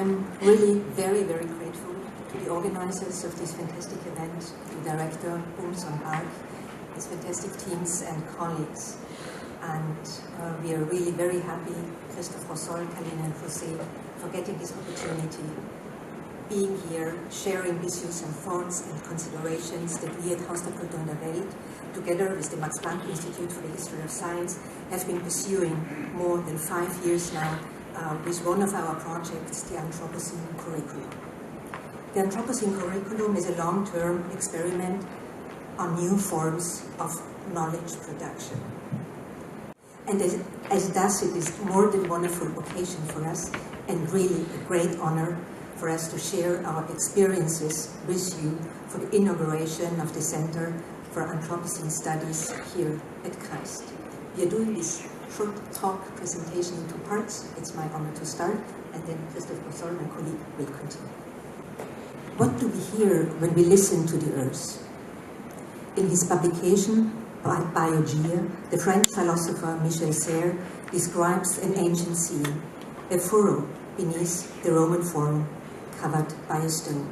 I'm really very, very grateful to the organizers of this fantastic event, the director, Son Park, his fantastic teams and colleagues. And we are really very happy, Christoph Rosol, Katrin and Jose, for getting this opportunity, being here, sharing issues and thoughts and considerations that we at Haus der Kultur und der Welt, together with the Max Planck Institute for the History of Science, have been pursuing more than 5 years now with one of our projects, the Anthropocene curriculum. The Anthropocene curriculum is a long-term experiment on new forms of knowledge production. And as thus, it is more than wonderful occasion for us, and really a great honor for us to share our experiences with you for the inauguration of the Center for Anthropocene Studies here at KAIST. We are doing this short talk presentation in 2 parts. It's my honor to start, and then Christoph Rosol, my colleague, will continue. What do we hear when we listen to the Earth? In his publication, Biogear, the French philosopher Michel Serres describes an ancient scene, a furrow beneath the Roman Forum, covered by a stone.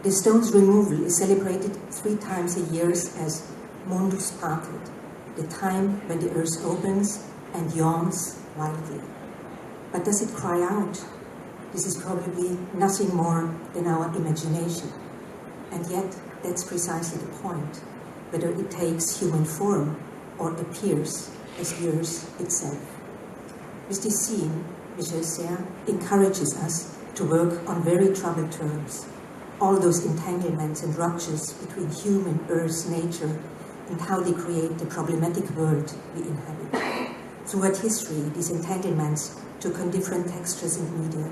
The stone's removal is celebrated 3 times a year as Mundus Parted, the time when the earth opens and yawns wildly. But does it cry out? This is probably nothing more than our imagination. And yet, that's precisely the point, whether it takes human form or appears as the earth itself. With this scene, Michel Serres encourages us to work on very troubled terms, all those entanglements and ruptures between human, earth, nature, and how they create the problematic world we inhabit. Throughout history, these entanglements took on different textures and media,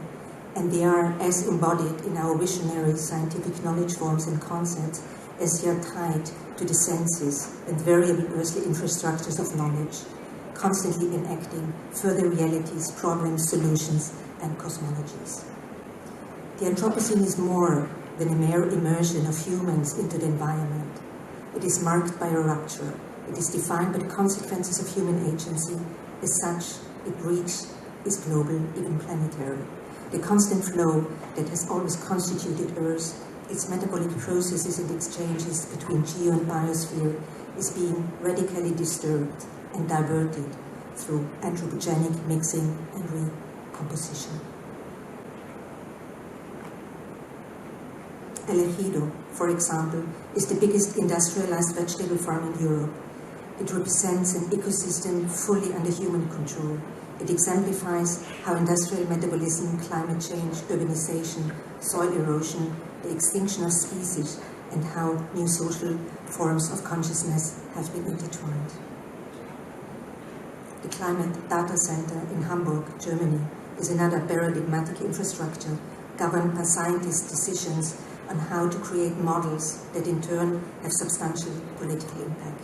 and they are as embodied in our visionary scientific knowledge forms and concepts as they are tied to the senses and variable earthly infrastructures of knowledge, constantly enacting further realities, problems, solutions, and cosmologies. The Anthropocene is more than a mere immersion of humans into the environment. It is marked by a rupture. It is defined by the consequences of human agency. As such, its reach is global, even planetary. The constant flow that has always constituted Earth, its metabolic processes and exchanges between geo and biosphere, is being radically disturbed and diverted through anthropogenic mixing and recomposition. El Ejido, for example, is the biggest industrialized vegetable farm in Europe. It represents an ecosystem fully under human control. It exemplifies how industrial metabolism, climate change, urbanization, soil erosion, the extinction of species, and how new social forms of consciousness have been intertwined. The Climate Data Center in Hamburg, Germany, is another paradigmatic infrastructure governed by scientists' decisions on how to create models that in turn have substantial political impact.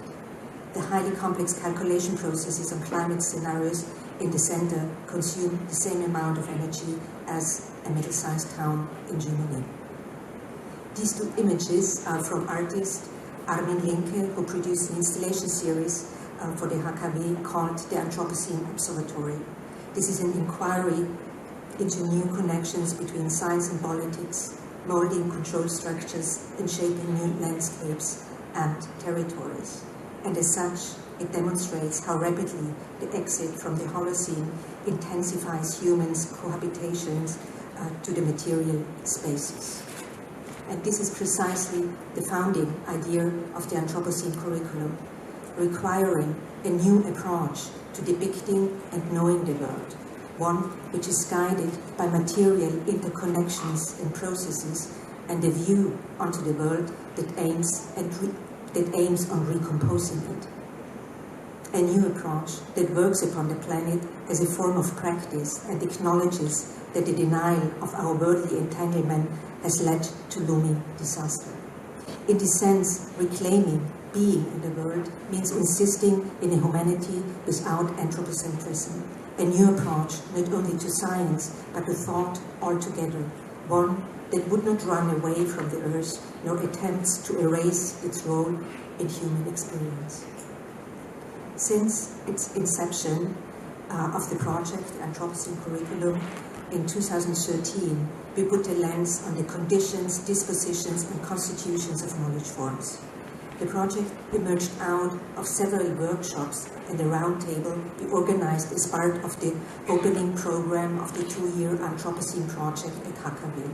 The highly complex calculation processes on climate scenarios in the center consume the same amount of energy as a middle-sized town in Germany. These 2 images are from artist Armin Linke, who produced an installation series for the HKW called the Anthropocene Observatory. This is an inquiry into new connections between science and politics, molding control structures and shaping new landscapes and territories. And as such, it demonstrates how rapidly the exit from the Holocene intensifies humans' cohabitations to the material spaces. And this is precisely the founding idea of the Anthropocene curriculum, requiring a new approach to depicting and knowing the world, one which is guided by material interconnections and processes and a view onto the world that aims on recomposing it. A new approach that works upon the planet as a form of practice and acknowledges that the denial of our worldly entanglement has led to looming disaster. In this sense, reclaiming being in the world means insisting in a humanity without anthropocentrism, a new approach not only to science but to thought altogether, one that would not run away from the earth nor attempts to erase its role in human experience. Since its inception of the project, Anthropocene Curriculum, in 2013, we put a lens on the conditions, dispositions, and constitutions of knowledge forms. The project emerged out of several workshops and a roundtable we organized as part of the opening program of the 2-year Anthropocene project at HKW.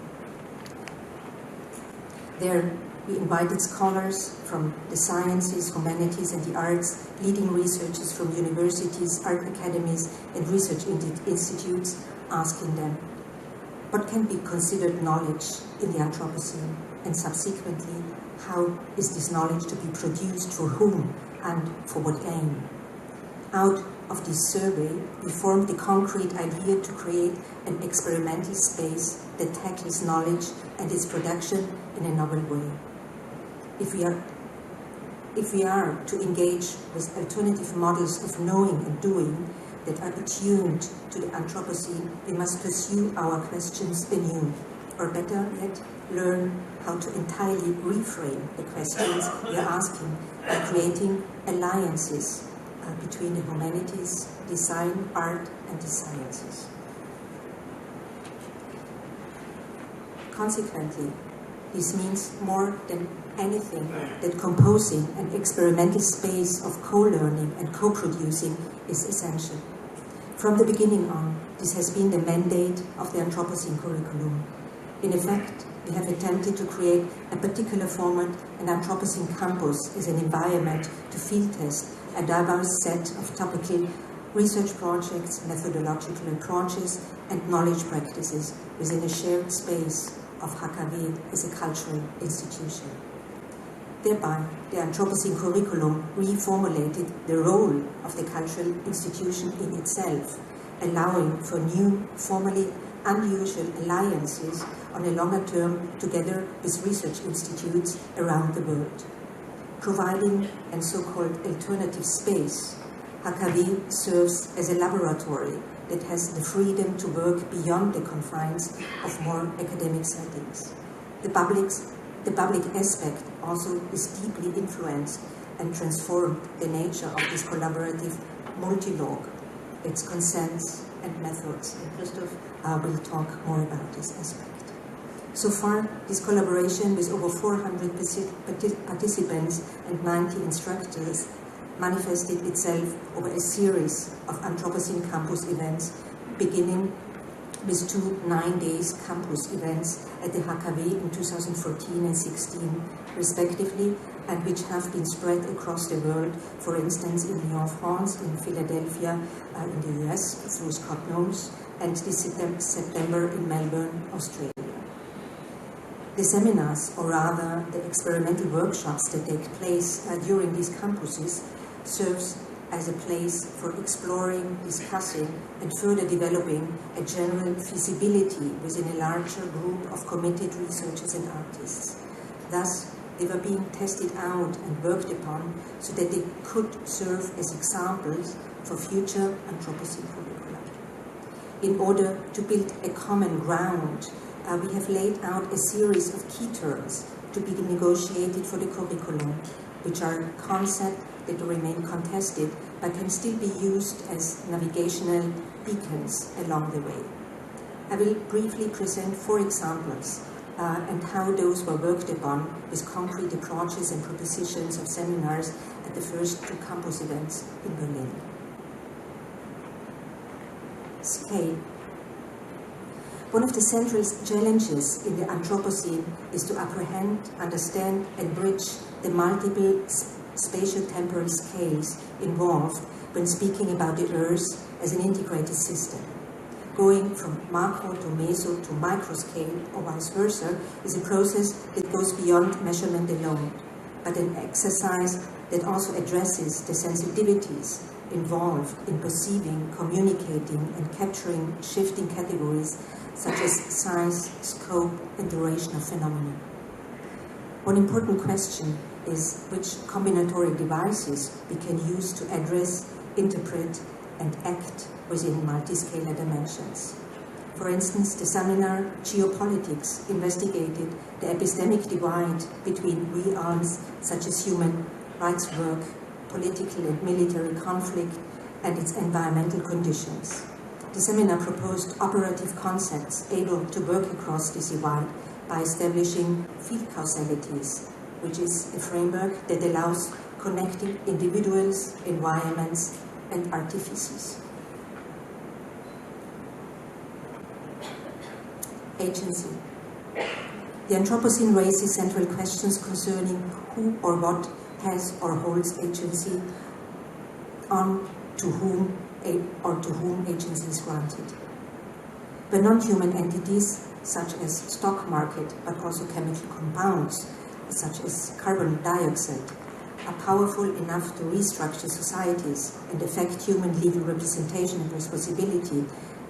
There, we invited scholars from the sciences, humanities, and the arts, leading researchers from universities, art academies, and research institutes, asking them, what can be considered knowledge in the Anthropocene? And subsequently, how is this knowledge to be produced, for whom, and for what aim? Out of this survey, we formed the concrete idea to create an experimental space that tackles knowledge and its production in a novel way. If we are to engage with alternative models of knowing and doing that are attuned to the Anthropocene, we must pursue our questions anew, or better yet, learn how to entirely reframe the questions we are asking by creating alliances between the humanities, design, art, and the sciences. Consequently, this means more than anything that composing an experimental space of co-learning and co-producing is essential. From the beginning on, this has been the mandate of the Anthropocene curriculum. In effect, we have attempted to create a particular format, an Anthropocene campus, as an environment to field test a diverse set of topical research projects, methodological approaches, and knowledge practices within a shared space of HKW as a cultural institution. Thereby, the Anthropocene curriculum reformulated the role of the cultural institution in itself, allowing for new, formally unusual alliances on a longer term together with research institutes around the world. Providing a so-called alternative space, HKW serves as a laboratory that has the freedom to work beyond the confines of more academic settings. The public aspect also is deeply influenced and transformed the nature of this collaborative multilogue, its consents and methods. And Christoph will talk more about this aspect. So far, this collaboration with over 400 participants and 90 instructors manifested itself over a series of Anthropocene campus events, beginning with 2 9-day campus events at the HKW in 2014 and 16, respectively, and which have been spread across the world, for instance, in Lyon, France, in Philadelphia, in the US, through Scott Knowles, and this September in Melbourne, Australia. The seminars, or rather the experimental workshops that take place during these campuses, serves as a place for exploring, discussing, and further developing a general feasibility within a larger group of committed researchers and artists. Thus, they were being tested out and worked upon so that they could serve as examples for future Anthropocene curricula. In order to build a common ground, we have laid out a series of key terms to be negotiated for the curriculum, which are concepts that remain contested but can still be used as navigational beacons along the way. I will briefly present 4 examples and how those were worked upon with concrete approaches and propositions of seminars at the first 2 campus events in Berlin. Scale. One of the central challenges in the Anthropocene is to apprehend, understand, and bridge the multiple spatio-temporal scales involved when speaking about the Earth as an integrated system. Going from macro to meso to micro scale, or vice versa, is a process that goes beyond measurement alone, but an exercise that also addresses the sensitivities involved in perceiving, communicating, and capturing shifting categories such as size, scope, and duration of phenomena. One important question is which combinatory devices we can use to address, interpret, and act within multiscalar dimensions. For instance, the seminar Geopolitics investigated the epistemic divide between realms such as human rights work, political and military conflict, and its environmental conditions. The seminar proposed operative concepts able to work across this divide by establishing field causalities, which is a framework that allows connecting individuals, environments, and artifices. Agency. The Anthropocene raises central questions concerning who or what has or holds agency, on to whom agency is granted. The non-human entities, such as stock market, but also chemical compounds, such as carbon dioxide, are powerful enough to restructure societies and affect human legal representation and responsibility,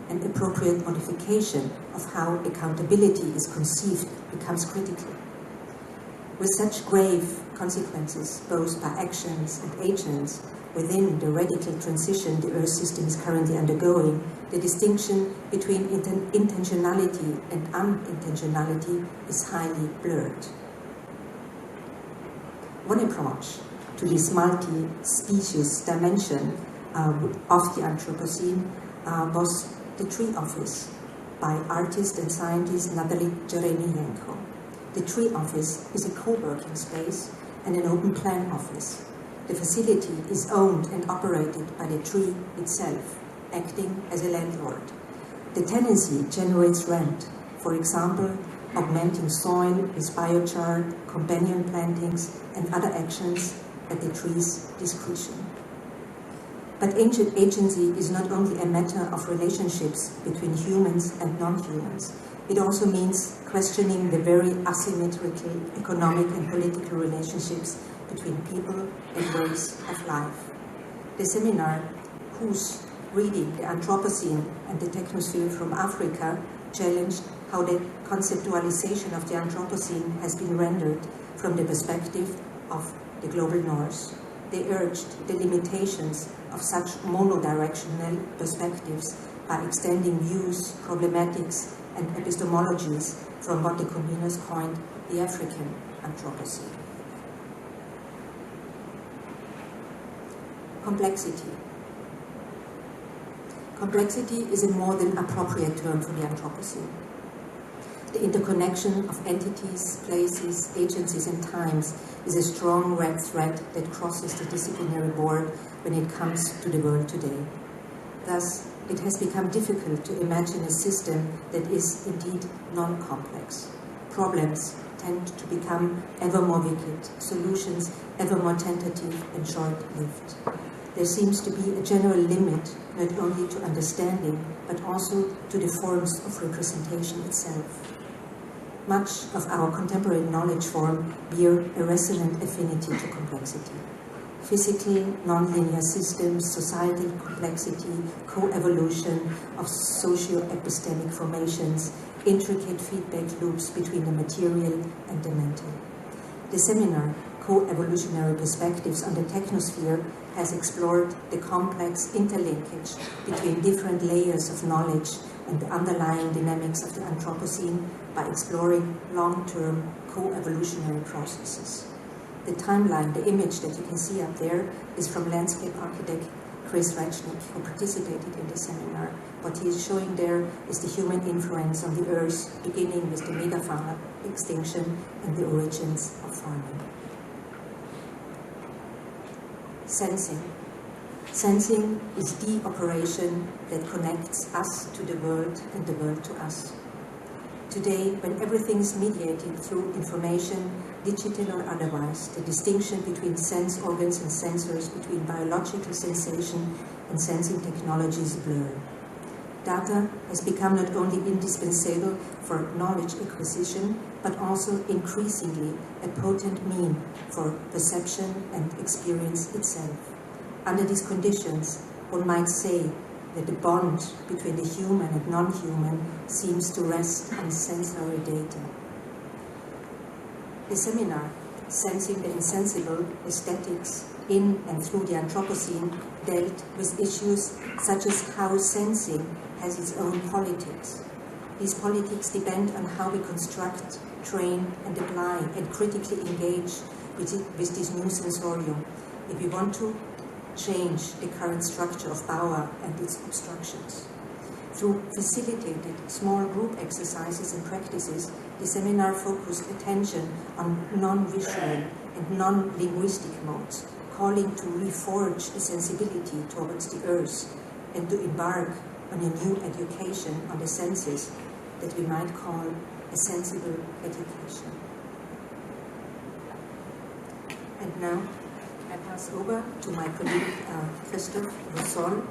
and appropriate modification of how accountability is conceived becomes critical. With such grave consequences, both by actions and agents, within the radical transition the Earth system is currently undergoing, the distinction between intentionality and unintentionality is highly blurred. One approach to this multi-species dimension of the Anthropocene was the Tree Office by artist and scientist Natalie Jeremienko. The Tree Office is a co-working space and an open plan office. The facility is owned and operated by the tree itself, acting as a landlord. The tenancy generates rent, for example, augmenting soil with biochar, companion plantings, and other actions at the tree's discretion. But agency is not only a matter of relationships between humans and non-humans. It also means questioning the very asymmetrical economic and political relationships between people and ways of life. The seminar, whose reading, the Anthropocene and the Technosphere from Africa, challenged how the conceptualization of the Anthropocene has been rendered from the perspective of the global north. They urged the limitations of such monodirectional perspectives by extending views, problematics, and epistemologies from what the conveners coined the African Anthropocene. Complexity. Complexity is a more than appropriate term for the Anthropocene. The interconnection of entities, places, agencies, and times is a strong red thread that crosses the disciplinary board when it comes to the world today. Thus, it has become difficult to imagine a system that is indeed non-complex. Problems tend to become ever more wicked, solutions ever more tentative and short-lived. There seems to be a general limit not only to understanding, but also to the forms of representation itself. Much of our contemporary knowledge form bear a resonant affinity to complexity. Physical, non-linear systems, societal complexity, co-evolution of socio-epistemic formations, intricate feedback loops between the material and the mental. The seminar, Co-Evolutionary Perspectives on the Technosphere, has explored the complex interlinkage between different layers of knowledge and the underlying dynamics of the Anthropocene by exploring long-term co-evolutionary processes. The timeline, the image that you can see up there, is from landscape architect Chris Rechnick, who participated in the seminar. What he is showing there is the human influence on the Earth, beginning with the megafauna extinction and the origins of farming. Sensing. Sensing is the operation that connects us to the world and the world to us. Today, when everything is mediated through information, digital or otherwise, the distinction between sense organs and sensors, between biological sensation and sensing technologies blur. Data has become not only indispensable for knowledge acquisition, but also increasingly a potent mean for perception and experience itself. Under these conditions, one might say that the bond between the human and non-human seems to rest on sensory data. The seminar, Sensing the Insensible, Aesthetics in and through the Anthropocene, dealt with issues such as how sensing has its own politics. These politics depend on how we construct, train, and apply and critically engage with this new sensorium if we want to change the current structure of power and its obstructions. Through facilitated small group exercises and practices, the seminar focused attention on non-visual and non-linguistic modes, calling to reforge a sensibility towards the earth and to embark on a new education on the senses that we might call a sensible education. And now I pass over to my colleague Christoph Rosol,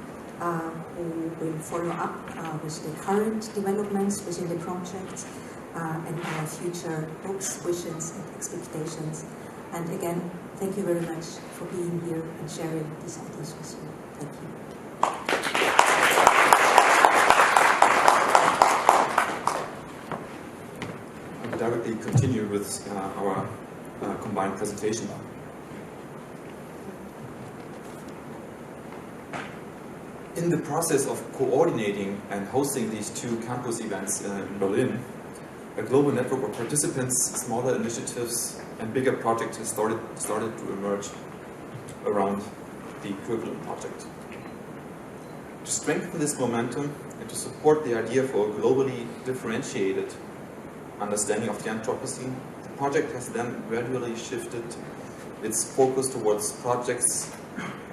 who will follow up with the current developments within the project and our future hopes, wishes and expectations. And again, thank you very much for being here and sharing these ideas with you. Thank you. I'll directly continue with our combined presentation. In the process of coordinating and hosting these two campus events in Berlin, a global network of participants, smaller initiatives, and bigger projects has started to emerge around the curriculum project. To strengthen this momentum and to support the idea for a globally differentiated understanding of the Anthropocene, the project has then gradually shifted its focus towards projects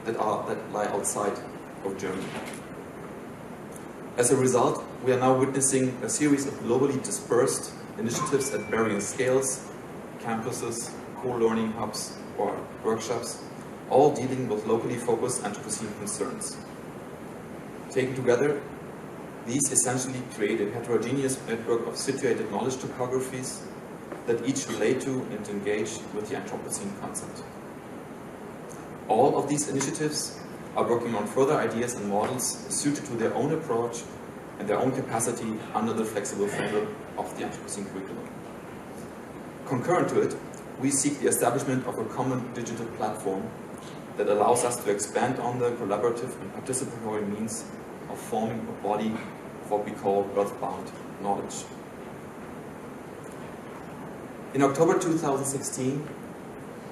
that lie outside of Germany. As a result, we are now witnessing a series of globally dispersed initiatives at varying scales, campuses, co-learning hubs, or workshops, all dealing with locally focused Anthropocene concerns. Taken together, these essentially create a heterogeneous network of situated knowledge topographies that each relate to and engage with the Anthropocene concept. All of these initiatives are working on further ideas and models suited to their own approach and their own capacity under the flexible framework of the Anthropocene curriculum. Concurrent to it, we seek the establishment of a common digital platform that allows us to expand on the collaborative and participatory means of forming a body of what we call Earthbound knowledge. In October 2016,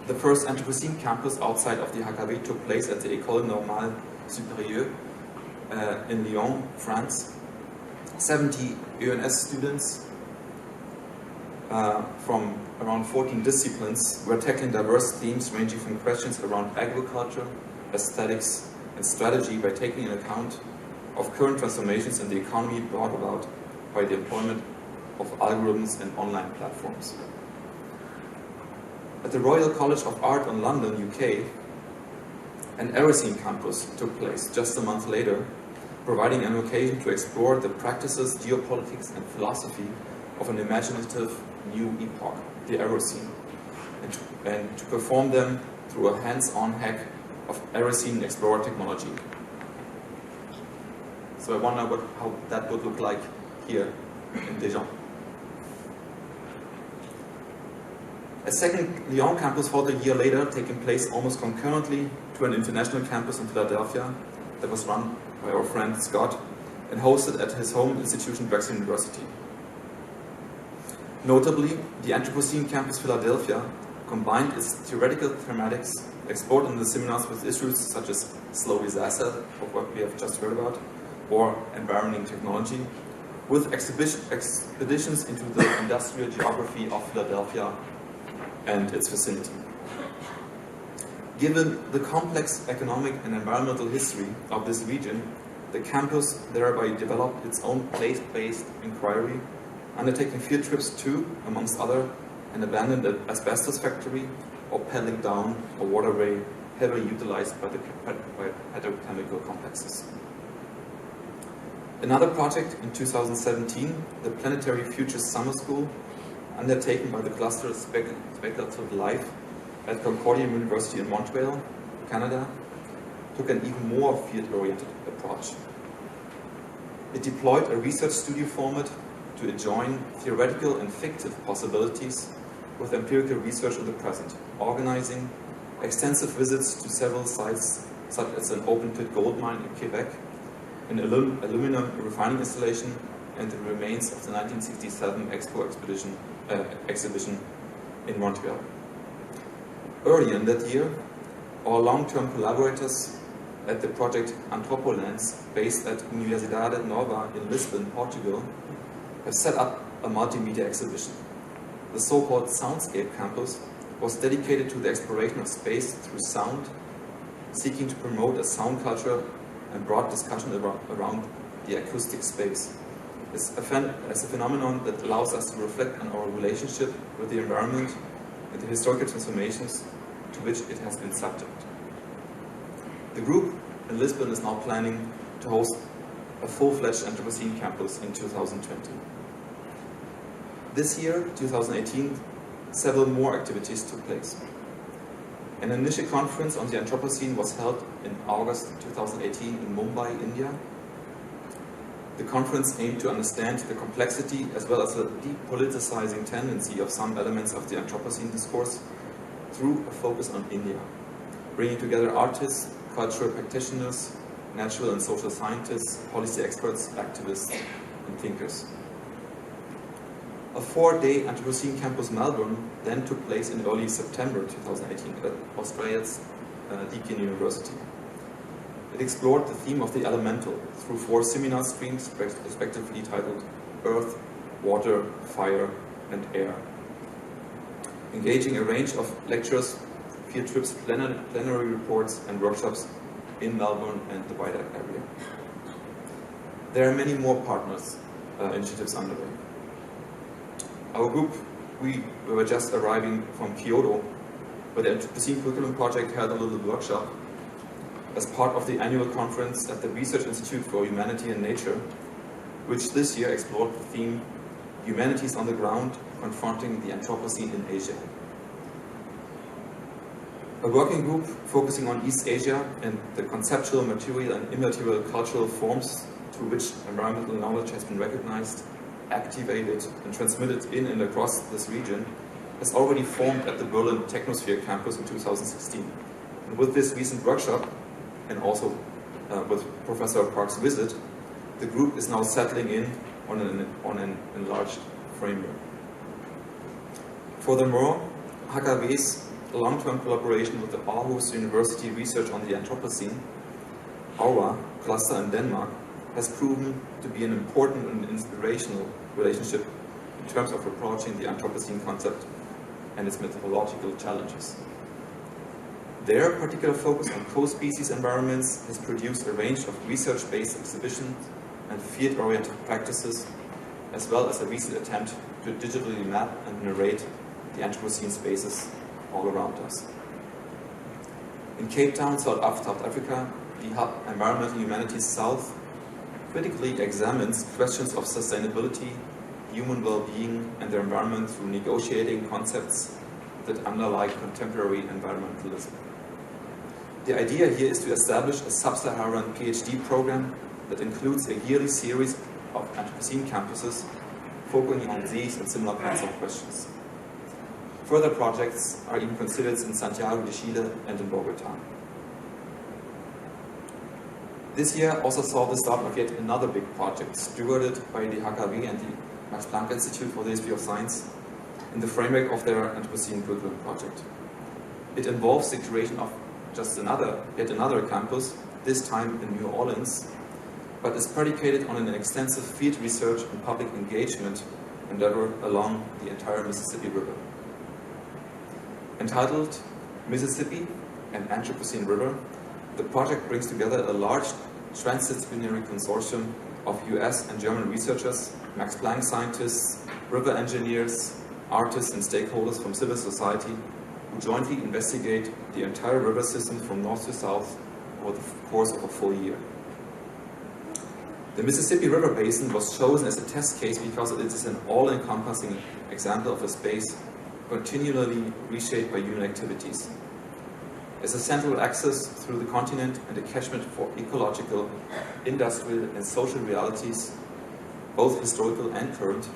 the first Anthropocene campus outside of the HKW took place at the École Normale Supérieure in Lyon, France. 70 ENS students from around 14 disciplines were tackling diverse themes ranging from questions around agriculture, aesthetics, and strategy by taking into account of current transformations in the economy brought about by the employment of algorithms and online platforms. At the Royal College of Art in London, UK, an Aeroscene campus took place just a month later, providing an occasion to explore the practices, geopolitics, and philosophy of an imaginative new epoch, the Aeroscene, and to perform them through a hands-on hack of Aeroscene explorer technology. So I wonder how that would look like here in Daejeon. A second Lyon campus followed a year later, taking place almost concurrently to an international campus in Philadelphia that was run by our friend Scott and hosted at his home institution, Drexel University. Notably, the Anthropocene Campus Philadelphia combined its theoretical thematics explored in the seminars with issues such as slow disaster, of what we have just heard about, or environment and technology, with expeditions into the industrial geography of Philadelphia and its vicinity. Given the complex economic and environmental history of this region, the campus thereby developed its own place-based inquiry, undertaking field trips to, amongst other, an abandoned asbestos factory or paddling down a waterway heavily utilized by petrochemical complexes. Another project in 2017, the Planetary Futures Summer School, undertaken by the Cluster Speculative Life at Concordia University in Montreal, Canada, took an even more field-oriented approach. It deployed a research studio format to adjoin theoretical and fictive possibilities with empirical research in the present, organizing extensive visits to several sites such as an open-pit gold mine in Quebec, an aluminum refining installation, and the remains of the 1967 exhibition in Montreal. Early in that year, our long-term collaborators at the project Anthropocene, based at Universidade Nova in Lisbon, Portugal, have set up a multimedia exhibition. The so-called Soundscape Campus was dedicated to the exploration of space through sound, seeking to promote a sound culture and broad discussion around the acoustic space. It's a phenomenon that allows us to reflect on our relationship with the environment and the historical transformations to which it has been subject. The group in Lisbon is now planning to host a full-fledged Anthropocene campus in 2020. This year, 2018, several more activities took place. An initial conference on the Anthropocene was held in August 2018 in Mumbai, India. The conference aimed to understand the complexity as well as the depoliticizing tendency of some elements of the Anthropocene discourse through a focus on India, bringing together artists, cultural practitioners, natural and social scientists, policy experts, activists, and thinkers. A 4-day Anthropocene Campus Melbourne then took place in early September 2018 at Australia's Daejeon University. It explored the theme of the elemental through 4 seminar streams respectively titled Earth, Water, Fire, and Air, engaging a range of lectures, field trips, plenary reports, and workshops in Melbourne and the wider area. There are many more partners initiatives underway. Our group, we were just arriving from Kyoto, where the Anthropocene Curriculum Project held a little workshop as part of the annual conference at the Research Institute for Humanity and Nature, which this year explored the theme Humanities on the Ground, Confronting the Anthropocene in Asia. A working group focusing on East Asia and the conceptual, material, and immaterial cultural forms through which environmental knowledge has been recognized, activated, and transmitted in and across this region has already formed at the Berlin Technosphere campus in 2016. And with this recent workshop, and also with Professor Park's visit, the group is now settling in on an enlarged framework. Furthermore, HKW's long-term collaboration with the Aarhus University Research on the Anthropocene, AURA cluster in Denmark, has proven to be an important and inspirational relationship in terms of approaching the Anthropocene concept and its methodological challenges. Their particular focus on co-species environments has produced a range of research-based exhibitions and field-oriented practices, as well as a recent attempt to digitally map and narrate the Anthropocene spaces all around us. In Cape Town, South Africa, the Hub Environmental Humanities South critically examines questions of sustainability, human well-being, and the environment through negotiating concepts that underlie contemporary environmentalism. The idea here is to establish a sub-Saharan PhD program that includes a yearly series of Anthropocene campuses focusing on these and similar kinds of questions. Further projects are even considered in Santiago de Chile and in Bogota. This year also saw the start of yet another big project, stewarded by the HKW and the Max Planck Institute for the History of Science in the framework of their Anthropocene Curriculum project. It involves the creation of yet another campus, this time in New Orleans, but is predicated on an extensive field research and public engagement endeavor along the entire Mississippi River. Entitled Mississippi and Anthropocene River, the project brings together a large transdisciplinary consortium of US and German researchers, Max Planck scientists, river engineers, artists, and stakeholders from civil society who jointly investigate the entire river system from north to south over the course of a full year. The Mississippi River Basin was chosen as a test case because it is an all-encompassing example of a space continually reshaped by human activities. As a central axis through the continent and a catchment for ecological, industrial, and social realities, both historical and current,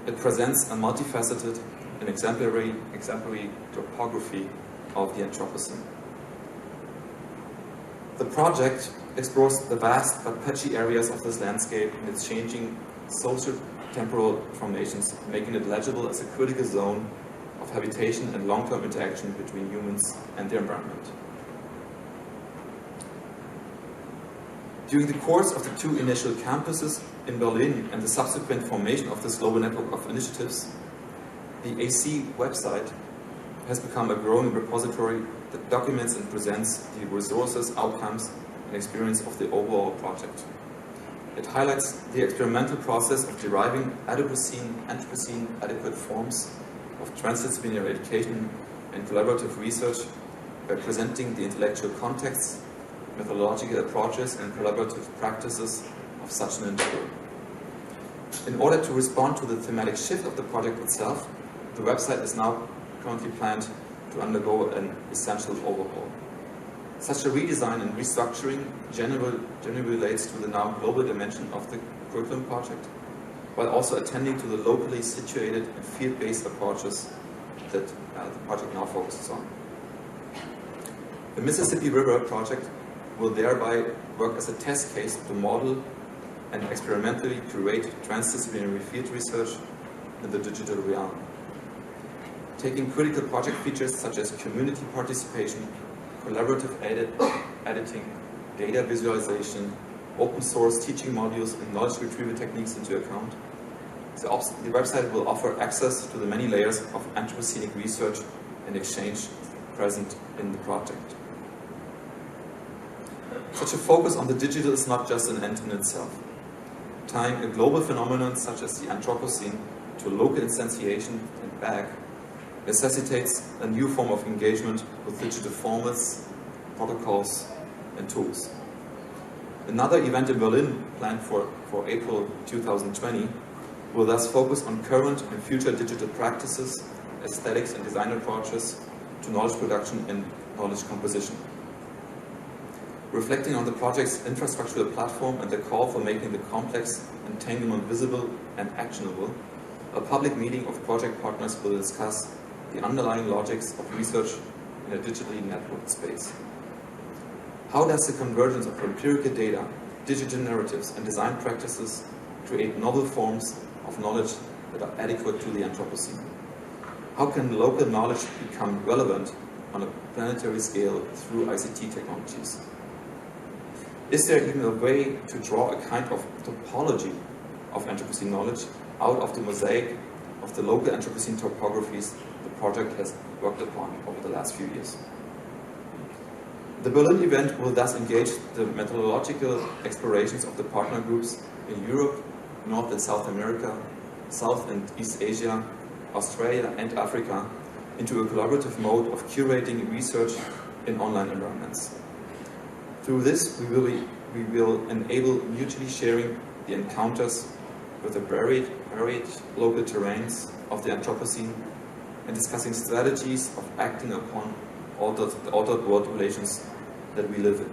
it presents a multifaceted and exemplary topography of the Anthropocene. The project explores the vast but patchy areas of this landscape and its changing socio-temporal formations, making it legible as a critical zone of habitation and long-term interaction between humans and their environment. During the course of the two initial campuses in Berlin and the subsequent formation of this global network of initiatives, the AC website has become a growing repository that documents and presents the resources, outcomes, and experience of the overall project. It highlights the experimental process of deriving Anthropocene adequate forms of transdisciplinary education and collaborative research by presenting the intellectual contexts, methodological approaches, and collaborative practices of such an endeavor. In order to respond to the thematic shift of the project itself, the website is now currently planned to undergo an essential overhaul. Such a redesign and restructuring generally relates to the now global dimension of the curriculum project, while also attending to the locally situated and field-based approaches that the project now focuses on. The Mississippi River project will thereby work as a test case to model and experimentally curate transdisciplinary field research in the digital realm. Taking critical project features such as community participation, collaborative editing, data visualization, open source teaching modules, and knowledge retrieval techniques into account, the website will offer access to the many layers of anthropocenic research and exchange present in the project. Such a focus on the digital is not just an end in itself. Tying a global phenomenon such as the Anthropocene to local instantiation and back necessitates a new form of engagement with digital formats, protocols, and tools. Another event in Berlin, planned for April 2020, will thus focus on current and future digital practices, aesthetics and design approaches to knowledge production and knowledge composition. Reflecting on the project's infrastructural platform and the call for making the complex entanglement visible and actionable, a public meeting of project partners will discuss the underlying logics of research in a digitally networked space. How does the convergence of empirical data, digital narratives, and design practices create novel forms of knowledge that are adequate to the Anthropocene? How can local knowledge become relevant on a planetary scale through ICT technologies? Is there even a way to draw a kind of topology of Anthropocene knowledge out of the mosaic of the local Anthropocene topographies the project has worked upon over the last few years? The Berlin event will thus engage the methodological explorations of the partner groups in Europe, North and South America, South and East Asia, Australia and Africa into a collaborative mode of curating research in online environments. Through this, we will enable mutually sharing the encounters with the varied local terrains of the Anthropocene and discussing strategies of acting upon the altered world relations that we live in.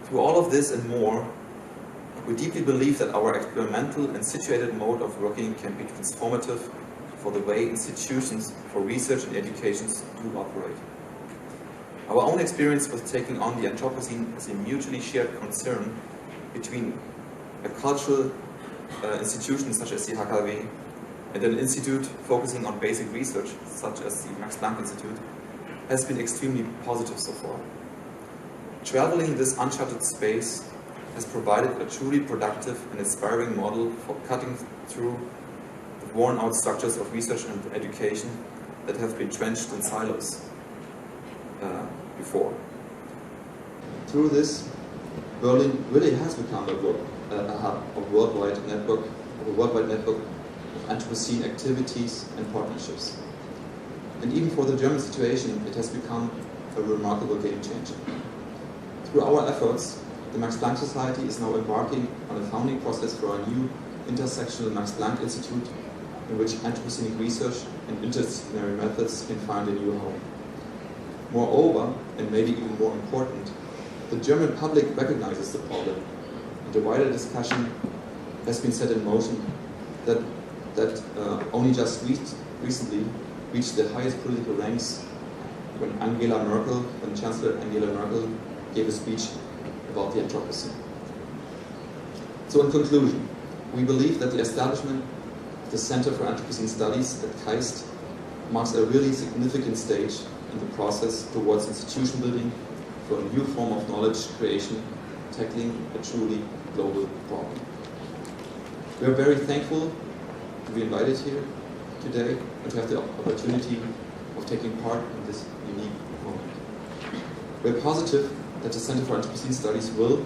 Through all of this and more, we deeply believe that our experimental and situated mode of working can be transformative for the way institutions for research and education do operate. Our own experience with taking on the Anthropocene as a mutually shared concern between a cultural institution such as the HKW and an institute focusing on basic research such as the Max Planck Institute has been extremely positive so far. Traveling this uncharted space has provided a truly productive and inspiring model for cutting through the worn-out structures of research and education that have been trenched in silos before. Through this, Berlin really has become a hub of a worldwide network of Anthropocene activities and partnerships. And even for the German situation, it has become a remarkable game changer. Through our efforts, the Max Planck Society is now embarking on a founding process for a new intersectional Max Planck Institute in which Anthropocenic research and interdisciplinary methods can find a new home. Moreover, and maybe even more important, the German public recognizes the problem, and a wider discussion has been set in motion that only just recently reached the highest political ranks when Chancellor Angela Merkel gave a speech about the Anthropocene. So in conclusion, we believe that the establishment of the Center for Anthropocene Studies at KAIST marks a really significant stage in the process towards institution building for a new form of knowledge creation, tackling a truly global problem. We are very thankful to be invited here today and to have the opportunity of taking part in this unique moment. We are positive that the Center for Anthropocene Studies will,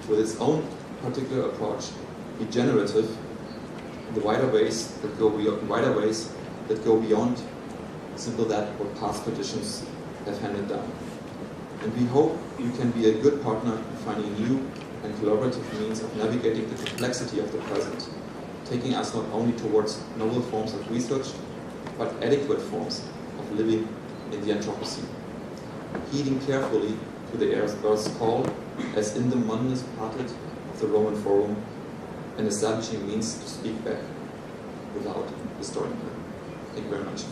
with its own particular approach, be generative in the wider ways that go beyond simple that what past traditions have handed down. And we hope you can be a good partner in finding new and collaborative means of navigating the complexity of the present, taking us not only towards novel forms of research, but adequate forms of living in the Anthropocene. Heeding carefully to the Earth's call, as in the Mundus parted of the Roman Forum, and establishing means to speak back without destroying them. Thank you very much.